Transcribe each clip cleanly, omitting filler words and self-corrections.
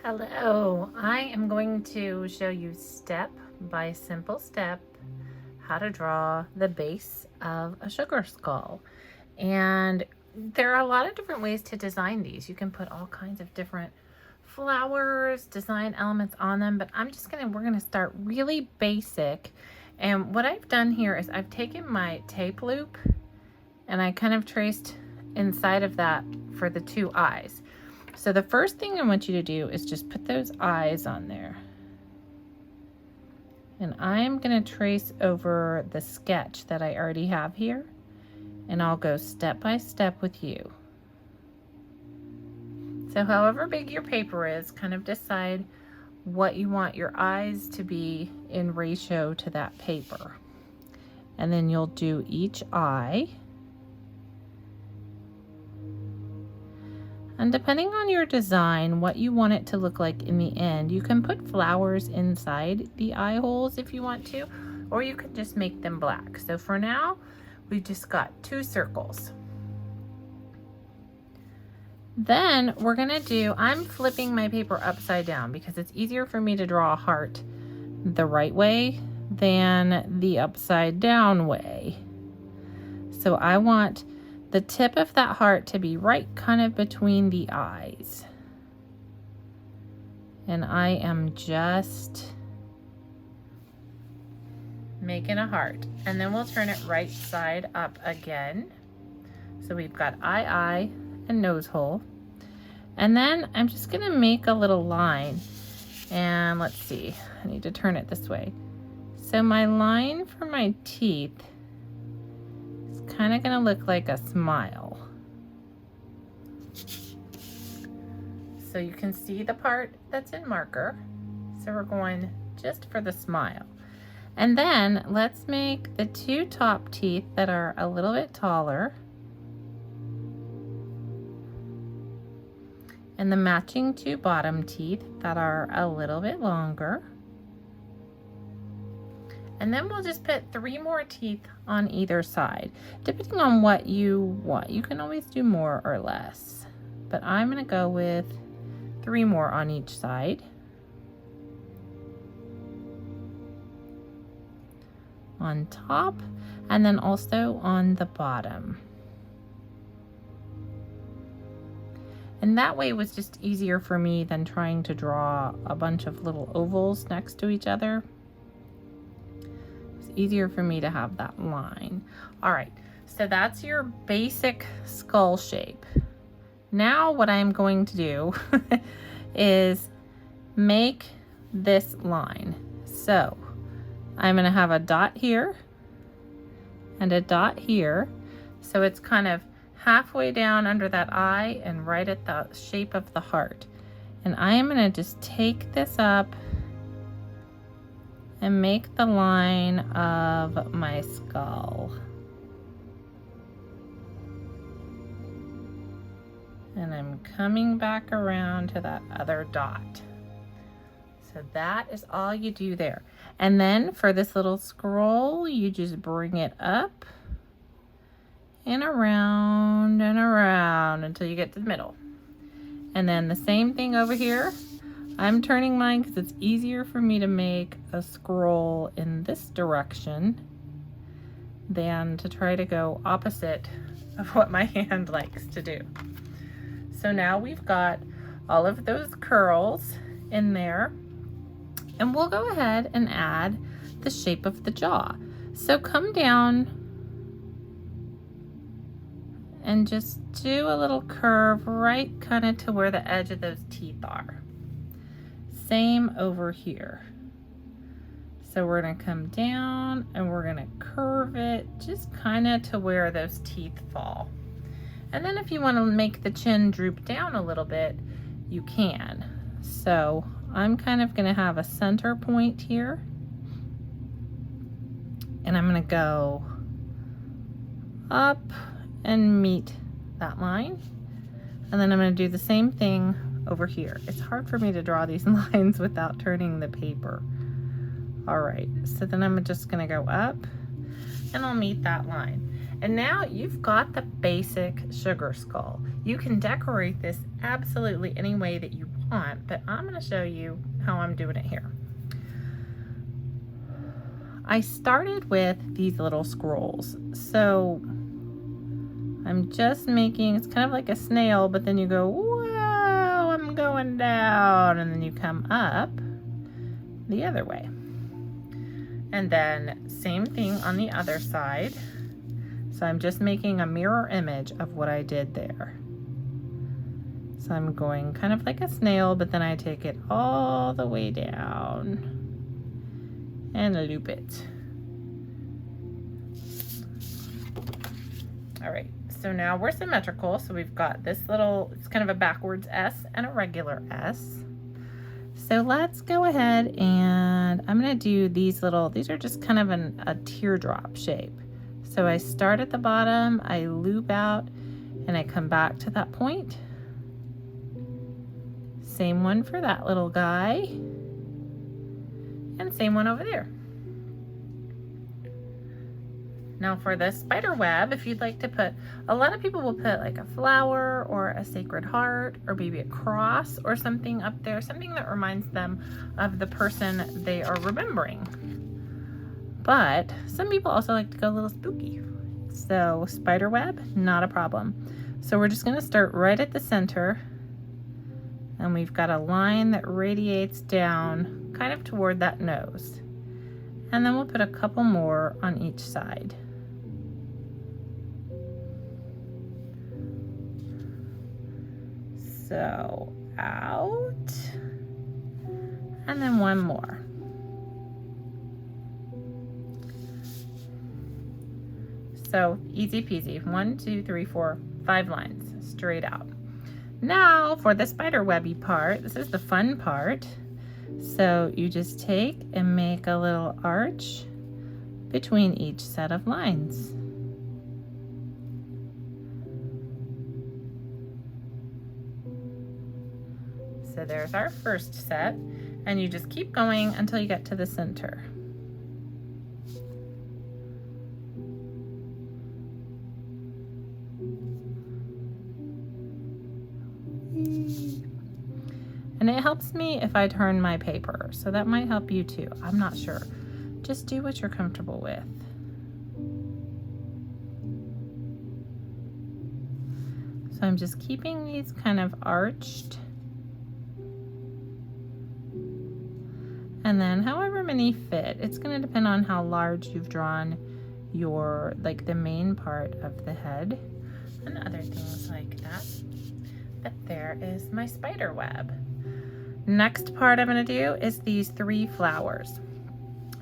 Hello, I am going to show you step by simple step how to draw the base of a sugar skull. And there are a lot of different ways to design these. You can put all kinds of different flowers, design elements on them, but we're gonna start really basic. And what I've done here is I've taken my tape loop and I kind of traced inside of that for the two eyes. So the first thing I want you to do is just put those eyes on there. And I'm going to trace over the sketch that I already have here. And I'll go step by step with you. So however big your paper is, kind of decide what you want your eyes to be in ratio to that paper. And then you'll do each eye. And depending on your design, what you want it to look like in the end, you can put flowers inside the eye holes if you want to, or you can just make them black. So for now, we've just got 2 circles. Then we're gonna I'm flipping my paper upside down because it's easier for me to draw a heart the right way than the upside down way. So I want the tip of that heart to be right kind of between the eyes. And I am just making a heart. And then we'll turn it right side up again. So we've got eye, and nose hole. And then I'm just gonna make a little line. And let's see, I need to turn it this way. So my line for my teeth kind of gonna look like a smile. So you can see the part that's in marker. So we're going just for the smile. And then let's make the 2 top teeth that are a little bit taller. And the matching 2 bottom teeth that are a little bit longer. And then we'll just put 3 more teeth on either side, depending on what you want. You can always do more or less, but I'm gonna go with 3 more on each side. On top, and then also on the bottom. And that way was just easier for me than trying to draw a bunch of little ovals next to each other. Easier for me to have that line. All right, so that's your basic skull shape. Now what I'm going to do is make this line. So I'm gonna have a dot here and a dot here. So it's kind of halfway down under that eye and right at the shape of the heart. And I am gonna just take this up and make the line of my skull. And I'm coming back around to that other dot. So that is all you do there. And then for this little scroll, you just bring it up and around until you get to the middle. And then the same thing over here. I'm turning mine because it's easier for me to make a scroll in this direction than to try to go opposite of what my hand likes to do. So now we've got all of those curls in there, and we'll go ahead and add the shape of the jaw. So come down and just do a little curve right kind of to where the edge of those teeth are. Same over here. So we're gonna come down and we're gonna curve it just kind of to where those teeth fall. And then if you want to make the chin droop down a little bit, you can. So I'm kind of gonna have a center point here. And I'm gonna go up and meet that line. And then I'm gonna do the same thing over here. It's hard for me to draw these lines without turning the paper. All right, so then I'm just gonna go up and I'll meet that line. And now you've got the basic sugar skull. You can decorate this absolutely any way that you want, but I'm going to show you how I'm doing it here. I started with these little scrolls. So I'm just making, it's kind of like a snail, but then you go, whoa, I'm going down, and then you come up the other way. And then same thing on the other side. So I'm just making a mirror image of what I did there. So I'm going kind of like a snail, but then I take it all the way down and loop it. All right, so now we're symmetrical. So we've got this little, it's kind of a backwards S and a regular S. So let's go ahead and I'm gonna do these little, these are just kind of a teardrop shape. So I start at the bottom, I loop out, and I come back to that point. Same one for that little guy, and same one over there. Now for the spider web, if you'd like to put, a lot of people will put like a flower or a sacred heart or maybe a cross or something up there, something that reminds them of the person they are remembering. But some people also like to go a little spooky. So spider web, not a problem. So we're just gonna start right at the center, and we've got a line that radiates down kind of toward that nose. And then we'll put a couple more on each side. So out, and then one more. So easy peasy, 1, 2, 3, 4, 5 lines straight out. Now for the spider webby part, this is the fun part. So you just take and make a little arch between each set of lines. So there's our first set, and you just keep going until you get to the center. And it helps me if I turn my paper, so that might help you too. I'm not sure. Just do what you're comfortable with. So I'm just keeping these kind of arched. And then however many fit, it's going to depend on how large you've drawn your, like the main part of the head and other things like that. But there is my spider web. Next part I'm going to do is these 3 flowers,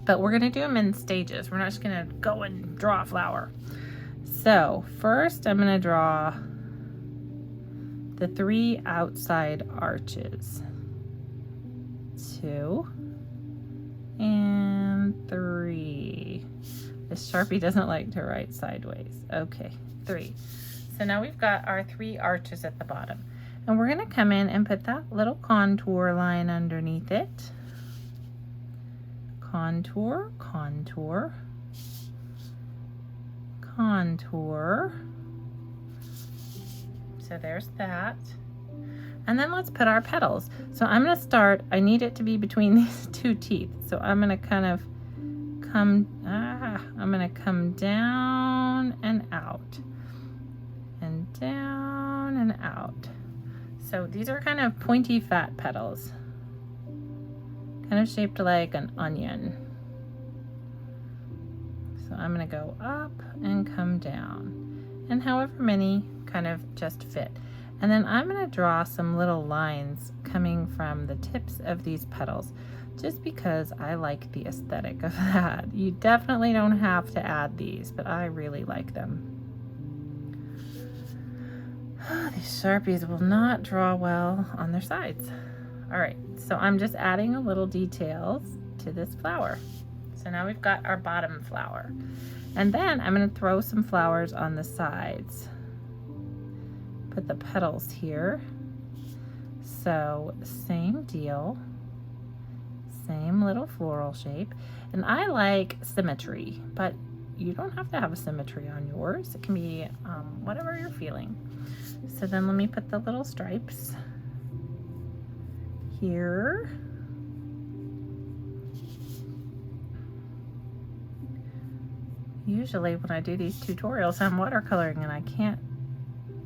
but we're going to do them in stages. We're not just going to go and draw a flower. So first I'm going to draw the 3 outside arches. 2 and 3. This Sharpie doesn't like to write sideways. Okay, 3. So now we've got our 3 arches at the bottom. And we're going to come in and put that little contour line underneath it. Contour, contour, contour. So there's that. And then let's put our petals. So I'm going to start, I need it to be between these 2 teeth. So I'm going to kind of come down and out. And down and out. So these are kind of pointy fat petals, kind of shaped like an onion. So I'm going to go up and come down, and however many kind of just fit. And then I'm going to draw some little lines coming from the tips of these petals, just because I like the aesthetic of that. You definitely don't have to add these, but I really like them. These Sharpies will not draw well on their sides. All right, so I'm just adding a little details to this flower. So now we've got our bottom flower. And then I'm going to throw some flowers on the sides. Put the petals here. So same deal. Same little floral shape. And I like symmetry, but you don't have to have a symmetry on yours. It can be whatever you're feeling. So then let me put the little stripes here. Usually when I do these tutorials, I'm watercoloring and I can't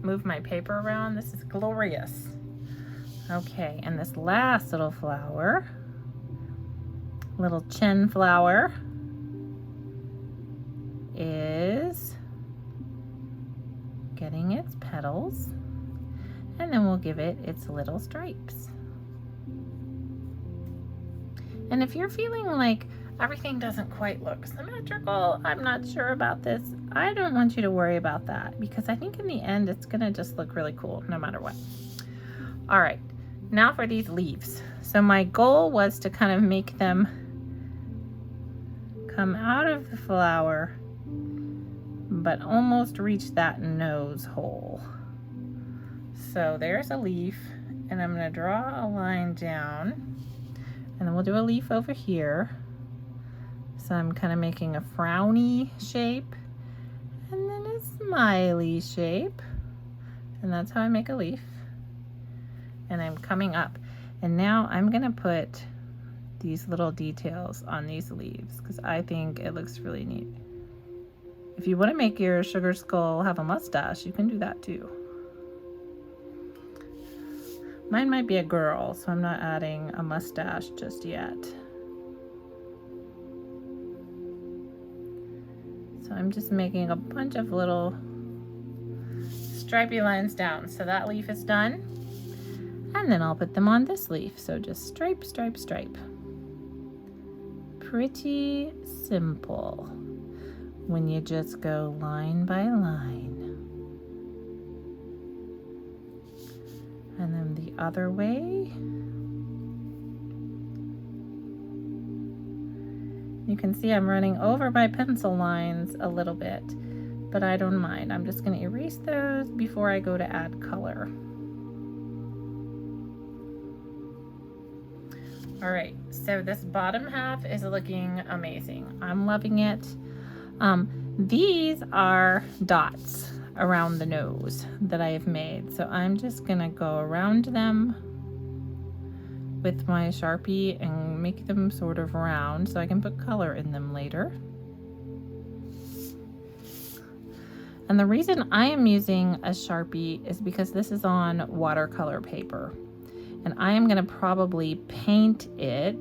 move my paper around. This is glorious. Okay, and this last little flower, little chin flower, is getting its petals, and then we'll give it its little stripes. And if you're feeling like everything doesn't quite look symmetrical, I'm not sure about this, I don't want you to worry about that, because I think in the end it's gonna just look really cool no matter what. All right, now for these leaves. So my goal was to kind of make them come out of the flower but almost reach that nose hole. So there's a leaf, and I'm gonna draw a line down, and then we'll do a leaf over here. So I'm kind of making a frowny shape and then a smiley shape, and that's how I make a leaf. And I'm coming up, and now I'm gonna put these little details on these leaves because I think it looks really neat. If you want to make your sugar skull have a mustache, you can do that too. Mine might be a girl, so I'm not adding a mustache just yet. So I'm just making a bunch of little stripy lines down. So that leaf is done. And then I'll put them on this leaf. So just stripe, stripe, stripe. Pretty simple when you just go line by line. And then the other way. You can see I'm running over my pencil lines a little bit, but I don't mind. I'm just going to erase those before I go to add color. All right, so this bottom half is looking amazing. I'm loving it. These are dots around the nose that I have made. So I'm just gonna go around them with my Sharpie and make them sort of round so I can put color in them later. And the reason I am using a Sharpie is because this is on watercolor paper. And I am gonna probably paint it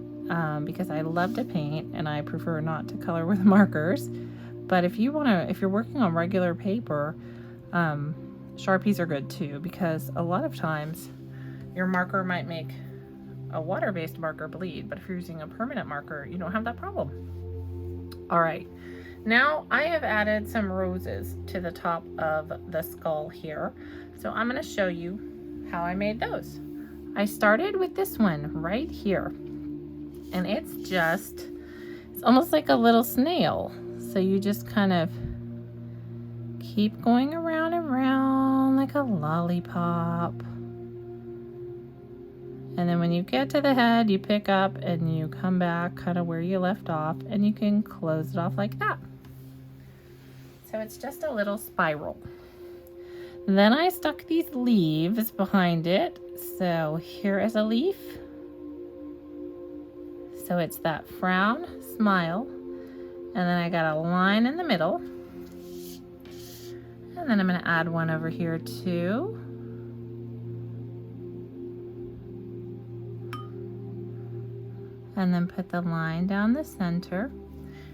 because I love to paint and I prefer not to color with markers. But if you're working on regular paper, Sharpies are good too, because a lot of times your marker might make a water-based marker bleed, but if you're using a permanent marker, you don't have that problem. All right, now I have added some roses to the top of the skull here. So I'm gonna show you how I made those. I started with this one right here, and it's almost like a little snail. So you just kind of keep going around and around like a lollipop. And then when you get to the head, you pick up and you come back kind of where you left off, and you can close it off like that. So it's just a little spiral. Then I stuck these leaves behind it. So here is a leaf. So it's that frown, smile, and then I got a line in the middle. And then I'm going to add one over here too. And then put the line down the center.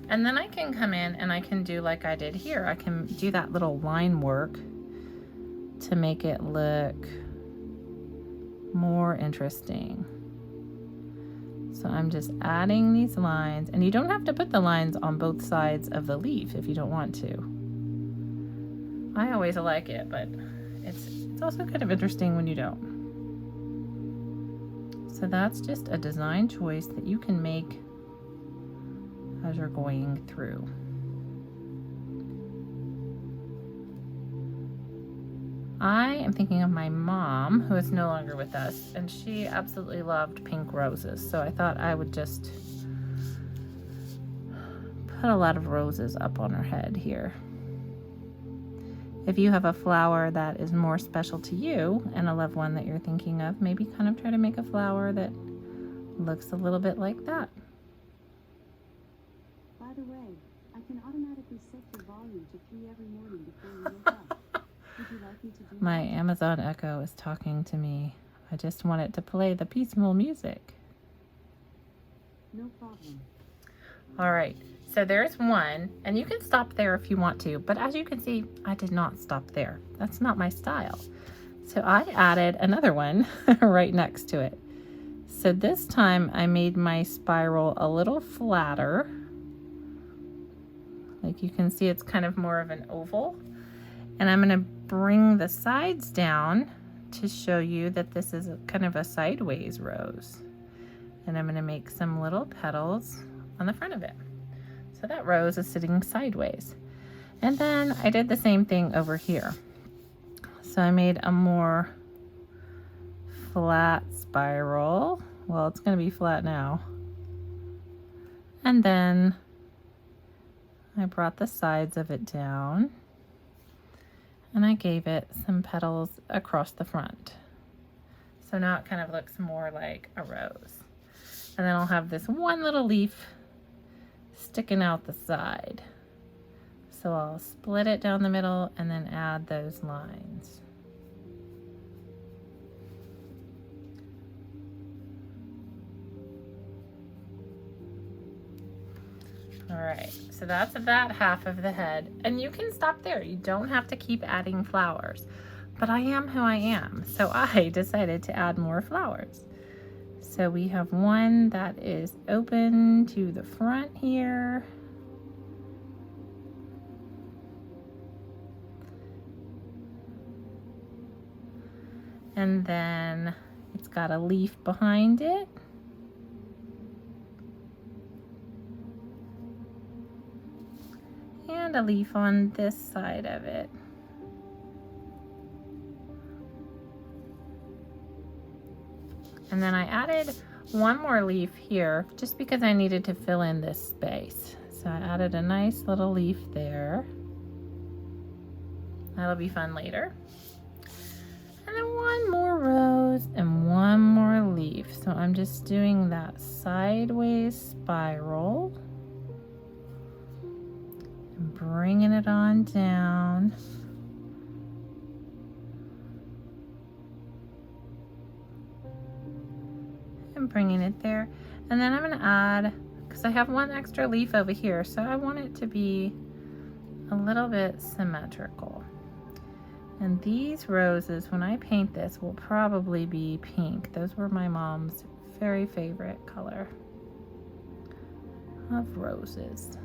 And then I can come in and I can do like I did here. I can do that little line work to make it look more interesting. So I'm just adding these lines, and you don't have to put the lines on both sides of the leaf if you don't want to. I always like it, but it's also kind of interesting when you don't. So that's just a design choice that you can make as you're going through. I am thinking of my mom, who is no longer with us, and she absolutely loved pink roses. So I thought I would just put a lot of roses up on her head here. If you have a flower that is more special to you and a loved one that you're thinking of, maybe kind of try to make a flower that looks a little bit like that. By the way, I can automatically set your volume to 3 every morning before you wake up. Would you like me to do My that? Amazon Echo is talking to me. I just want it to play the peaceful music. No problem. All right, so there's one, and you can stop there if you want to, but as you can see, I did not stop there. That's not my style. So I added another one right next to it. So this time I made my spiral a little flatter. Like you can see, it's kind of more of an oval. And I'm gonna bring the sides down to show you that this is kind of a sideways rose. And I'm gonna make some little petals on the front of it. So that rose is sitting sideways. And then I did the same thing over here. So I made a more flat spiral. Well, it's gonna be flat now. And then I brought the sides of it down and I gave it some petals across the front. So now it kind of looks more like a rose. And then I'll have this one little leaf sticking out the side. So I'll split it down the middle and then add those lines. All right, so that's that half of the head. And you can stop there. You don't have to keep adding flowers. But I am who I am, so I decided to add more flowers. So we have one that is open to the front here. And then it's got a leaf behind it. And a leaf on this side of it. And then I added one more leaf here just because I needed to fill in this space. So I added a nice little leaf there. That'll be fun later. And then one more rose and one more leaf. So I'm just doing that sideways spiral. And bringing it on down. And bringing it there. And then I'm going to add, because I have one extra leaf over here, so I want it to be a little bit symmetrical. And these roses, when I paint this, will probably be pink. Those were my mom's very favorite color of roses.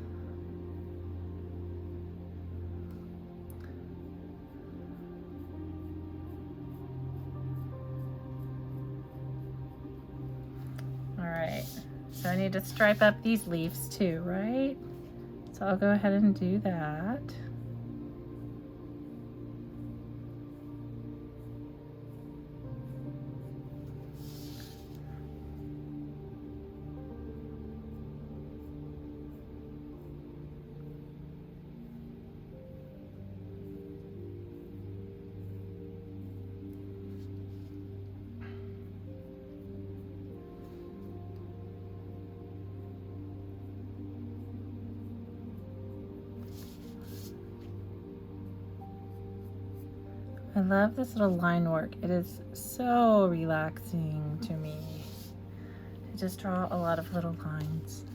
Alright, so I need to stripe up these leaves too, right? So I'll go ahead and do that. I love this little line work. It is so relaxing to me. I just draw a lot of little lines.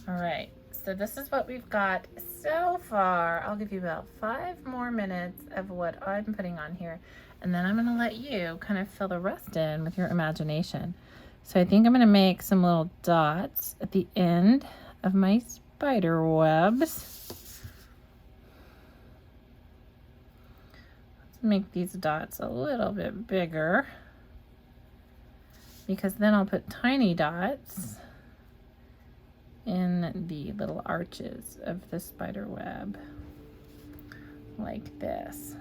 All right, so this is what we've got so far. I'll give you about 5 more minutes of what I'm putting on here, and then I'm gonna let you kind of fill the rest in with your imagination. So I think I'm gonna make some little dots at the end of my spider webs. Let's make these dots a little bit bigger, because then I'll put tiny dots in the little arches of the spider web, like this.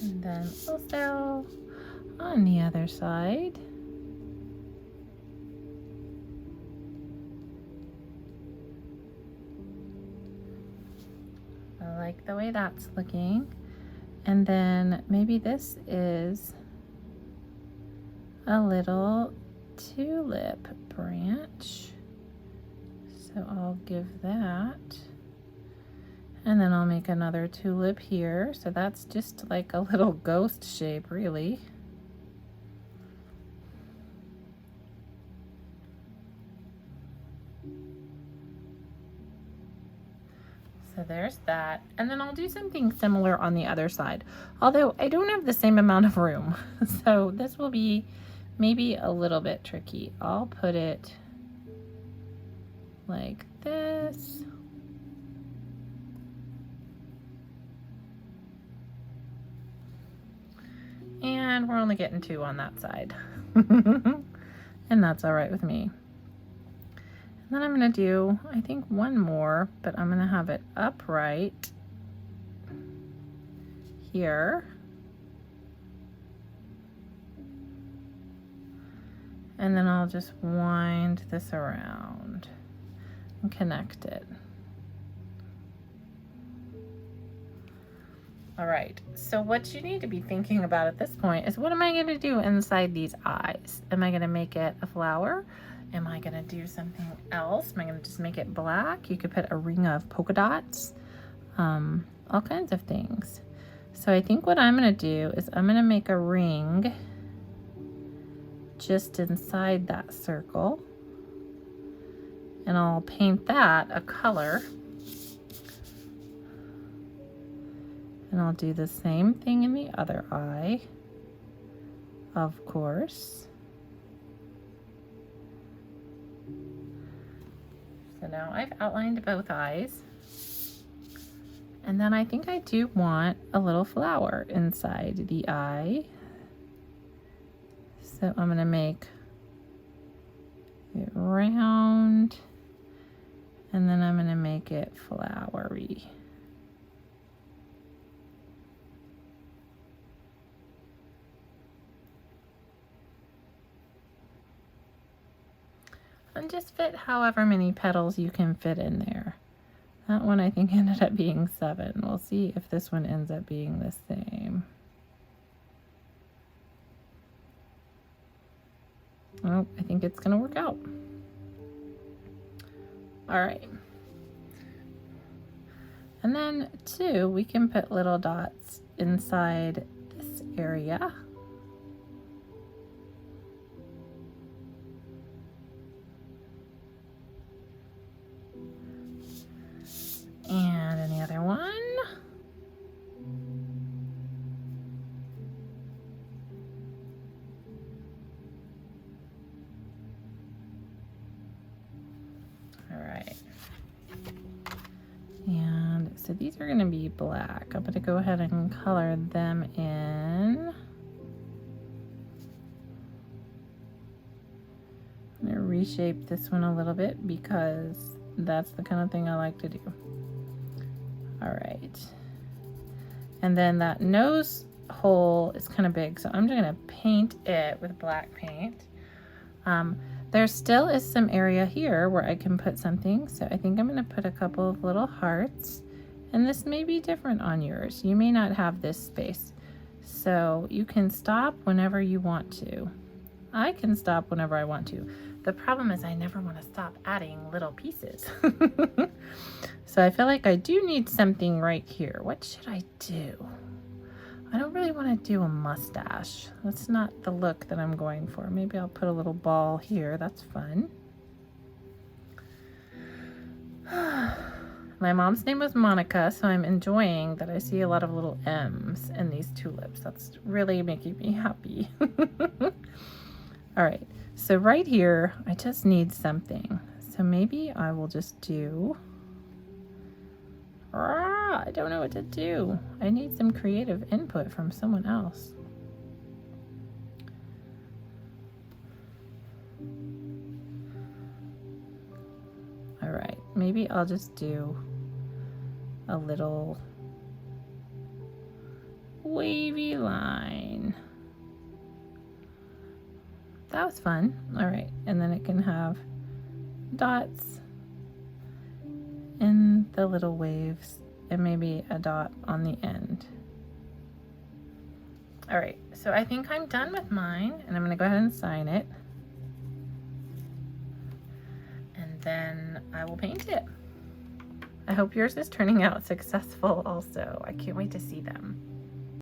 And then also on the other side. I like the way that's looking. And then maybe this is a little tulip branch. So I'll give that. And then I'll make another tulip here. So that's just like a little ghost shape, really. So there's that. And then I'll do something similar on the other side. Although I don't have the same amount of room. So this will be maybe a little bit tricky. I'll put it like this. And we're only getting 2 on that side. And that's all right with me. And then I'm gonna do, I think, 1 more, but I'm gonna have it upright here. And then I'll just wind this around and connect it. All right, so what you need to be thinking about at this point is, what am I going to do inside these eyes? Am I going to make it a flower? Am I going to do something else? Am I going to just make it black? You could put a ring of polka dots, all kinds of things. So I think what I'm going to do is I'm going to make a ring just inside that circle, and I'll paint that a color. And I'll do the same thing in the other eye, of course. So now I've outlined both eyes. And then I think I do want a little flower inside the eye. So I'm going to make it round, and then I'm going to make it flowery. And just fit however many petals you can fit in there. That one I think ended up being 7. We'll see if this one ends up being the same. Oh, I think it's gonna work out. All right. And then 2, we can put little dots inside this area. And any other one. All right. And so these are going to be black. I'm going to go ahead and color them in. I'm going to reshape this one a little bit because that's the kind of thing I like to do. All right, and then that nose hole is kind of big, so I'm just gonna paint it with black paint. There still is some area here where I can put something, so I think I'm gonna put a couple of little hearts, and this may be different on yours. You may not have this space, so you can stop whenever you want to. I can stop whenever I want to. The problem is I never want to stop adding little pieces. So I feel like I do need something right here. What should I do? I don't really want to do a mustache. That's not the look that I'm going for. Maybe I'll put a little ball here. That's fun. My mom's name was Monica, so I'm enjoying that I see a lot of little M's in these tulips. That's really making me happy. All right, so right here, I just need something. So maybe I will just do a I don't know what to do. I need some creative input from someone else. All right, maybe I'll just do a little wavy line. That was fun. All right, and then it can have dots and the little waves and maybe a dot on the end. All right, so I think I'm done with mine, and I'm gonna go ahead and sign it. And then I will paint it. I hope yours is turning out successful also. I can't wait to see them.